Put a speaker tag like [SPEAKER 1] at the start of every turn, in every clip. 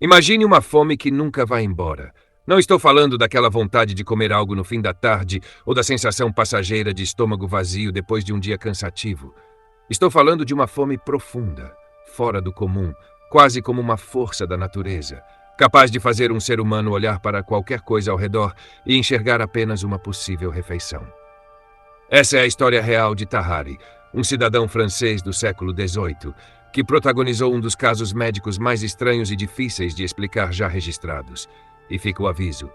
[SPEAKER 1] Imagine uma fome que nunca vai embora. Não estou falando daquela vontade de comer algo no fim da tarde ou da sensação passageira de estômago vazio depois de um dia cansativo. Estou falando de uma fome profunda, fora do comum, quase como uma força da natureza, capaz de fazer um ser humano olhar para qualquer coisa ao redor e enxergar apenas uma possível refeição. Essa é a história real de Tahari, um cidadão francês do século XVIII, que protagonizou um dos casos médicos mais estranhos e difíceis de explicar já registrados. E fica o aviso: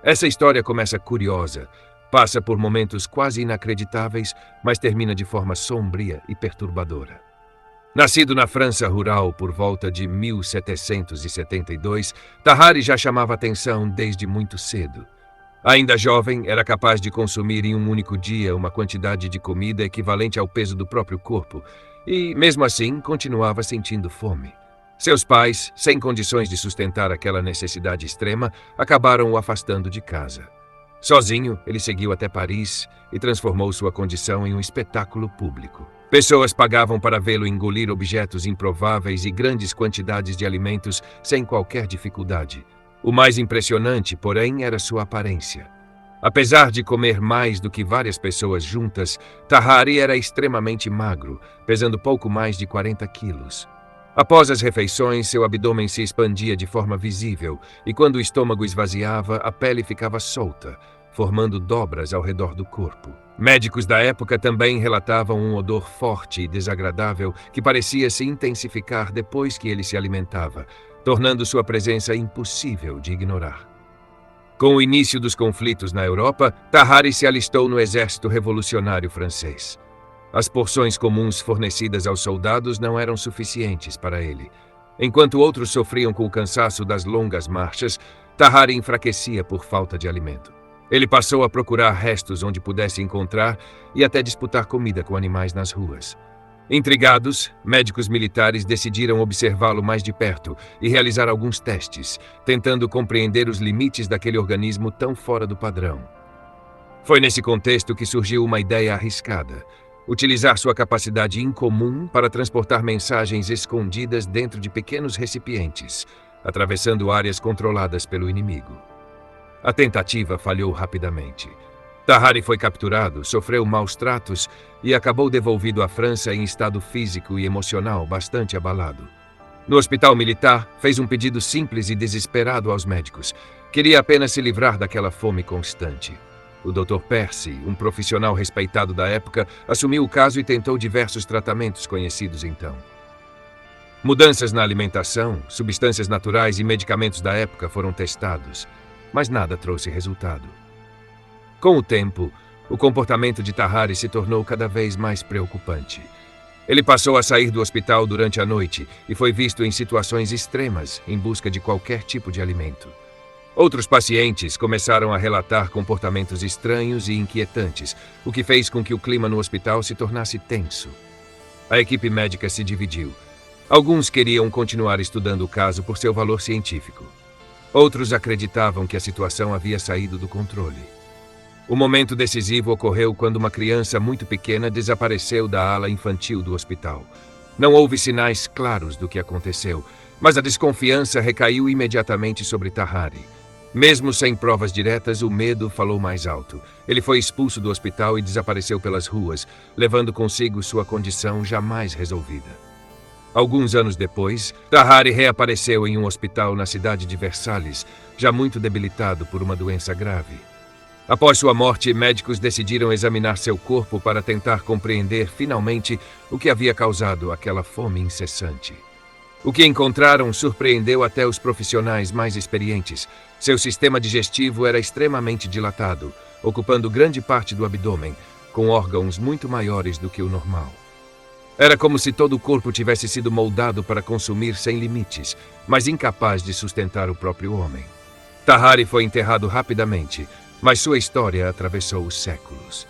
[SPEAKER 1] essa história começa curiosa, passa por momentos quase inacreditáveis, mas termina de forma sombria e perturbadora. Nascido na França rural por volta de 1772, Tahari já chamava atenção desde muito cedo. Ainda jovem, era capaz de consumir em um único dia uma quantidade de comida equivalente ao peso do próprio corpo, e, mesmo assim, continuava sentindo fome. Seus pais, sem condições de sustentar aquela necessidade extrema, acabaram o afastando de casa. Sozinho, ele seguiu até Paris e transformou sua condição em um espetáculo público. Pessoas pagavam para vê-lo engolir objetos improváveis e grandes quantidades de alimentos sem qualquer dificuldade. O mais impressionante, porém, era sua aparência. Apesar de comer mais do que várias pessoas juntas, Tahari era extremamente magro, pesando pouco mais de 40 quilos. Após as refeições, seu abdômen se expandia de forma visível e quando o estômago esvaziava, a pele ficava solta, formando dobras ao redor do corpo. Médicos da época também relatavam um odor forte e desagradável que parecia se intensificar depois que ele se alimentava, tornando sua presença impossível de ignorar. Com o início dos conflitos na Europa, Tahari se alistou no exército revolucionário francês. As porções comuns fornecidas aos soldados não eram suficientes para ele. Enquanto outros sofriam com o cansaço das longas marchas, Tahari enfraquecia por falta de alimento. Ele passou a procurar restos onde pudesse encontrar e até disputar comida com animais nas ruas. Intrigados, médicos militares decidiram observá-lo mais de perto e realizar alguns testes, tentando compreender os limites daquele organismo tão fora do padrão. Foi nesse contexto que surgiu uma ideia arriscada: utilizar sua capacidade incomum para transportar mensagens escondidas dentro de pequenos recipientes, atravessando áreas controladas pelo inimigo. A tentativa falhou rapidamente. Tahari foi capturado, sofreu maus tratos e acabou devolvido à França em estado físico e emocional bastante abalado. No hospital militar, fez um pedido simples e desesperado aos médicos. Queria apenas se livrar daquela fome constante. O Dr. Percy, um profissional respeitado da época, assumiu o caso e tentou diversos tratamentos conhecidos então. Mudanças na alimentação, substâncias naturais e medicamentos da época foram testados, mas nada trouxe resultado. Com o tempo, o comportamento de Tahari se tornou cada vez mais preocupante. Ele passou a sair do hospital durante a noite e foi visto em situações extremas em busca de qualquer tipo de alimento. Outros pacientes começaram a relatar comportamentos estranhos e inquietantes, o que fez com que o clima no hospital se tornasse tenso. A equipe médica se dividiu. Alguns queriam continuar estudando o caso por seu valor científico. Outros acreditavam que a situação havia saído do controle. O momento decisivo ocorreu quando uma criança muito pequena desapareceu da ala infantil do hospital. Não houve sinais claros do que aconteceu, mas a desconfiança recaiu imediatamente sobre Tahari. Mesmo sem provas diretas, o medo falou mais alto. Ele foi expulso do hospital e desapareceu pelas ruas, levando consigo sua condição jamais resolvida. Alguns anos depois, Tahari reapareceu em um hospital na cidade de Versalhes, já muito debilitado por uma doença grave. Após sua morte, médicos decidiram examinar seu corpo para tentar compreender finalmente o que havia causado aquela fome incessante. O que encontraram surpreendeu até os profissionais mais experientes. Seu sistema digestivo era extremamente dilatado, ocupando grande parte do abdômen, com órgãos muito maiores do que o normal. Era como se todo o corpo tivesse sido moldado para consumir sem limites, mas incapaz de sustentar o próprio homem. Tahari foi enterrado rapidamente, mas sua história atravessou os séculos.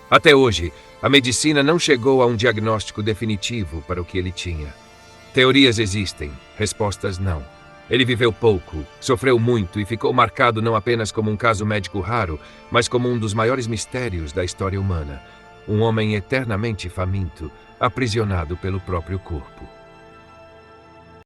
[SPEAKER 1] Até hoje, a medicina não chegou a um diagnóstico definitivo para o que ele tinha. Teorias existem, respostas não. Ele viveu pouco, sofreu muito e ficou marcado não apenas como um caso médico raro, mas como um dos maiores mistérios da história humana. Um homem eternamente faminto, aprisionado pelo próprio corpo.